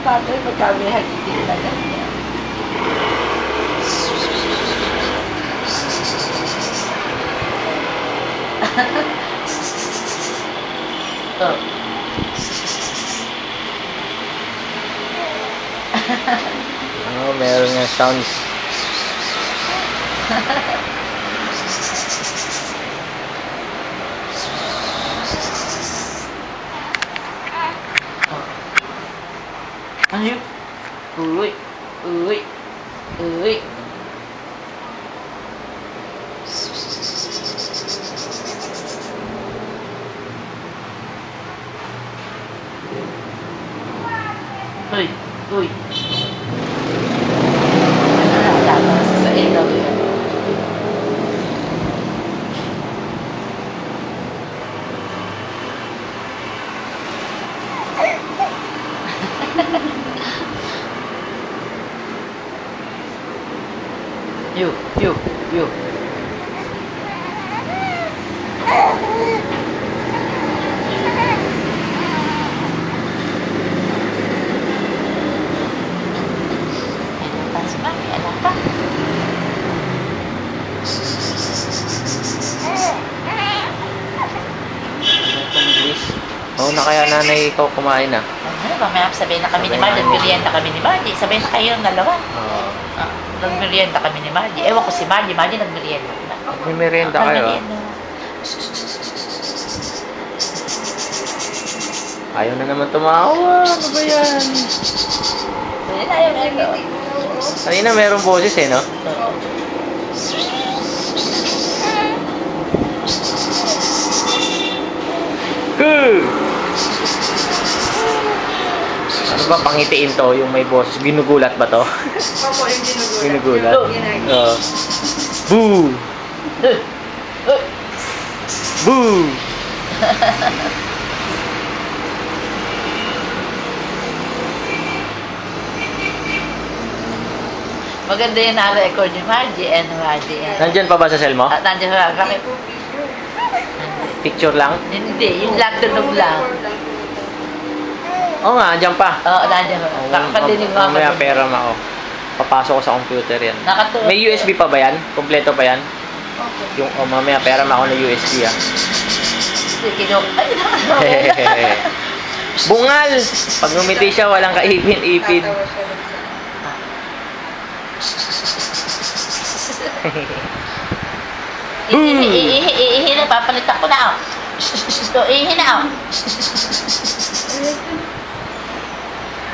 tatay pag kami hagigil na ganyan. Oh. Oh, meron nga sounds. Ano yun? Uy. Uy. Uy. Uy. Uy. Tapos sa ilaw yan. You. Pas pa, anak ka. English. Oo na kaya nanay ikaw kumain na. Ano, mamaya sabihin na kami ni Margie, nagmerienda kami ni Margie. Sabihin na kayong dalawa. Oo. Nagmerienda kami ni Margie. Ewan ko si Margie nagmerienda. May merienda kayo. Ayaw na naman tumawa. Ano ba yan? Ayaw na ito. Kanina merong boses no? Ano ba pangitiin to? Yung may boses. Ginugulat ba to? Opo, yung Ginugulat? Ginagawa. Oo. Boo! Boo! Maganda yung na-record ni Margie and Margie. Nandyan pa ba sa cell mo? Nandiyan pa kami. Picture lang? Hindi, yung lang tunog lang. Oo nga, andyan pa. Oo, nandiyan pa. Nakapatinig mo ako. Mamaya pera mo ako. Papasok ko sa computer yan. Nakatunog. May USB pa ba yan? Kompleto pa yan? Okay. Yung mamaya pera mo ako na USB ah. Ay, Bungal! Pag ngumiti siya, walang kaipin-ipin. Ihi na, papalitan ko na. Ihi na.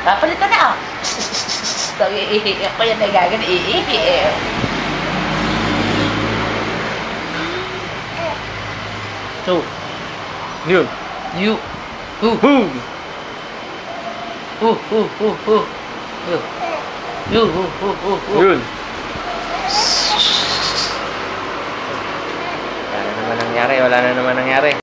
Papalitan na. Ihi ako yan nagagan. Ihi. So, yun. You. Boom! Yun. Wala na naman nangyari.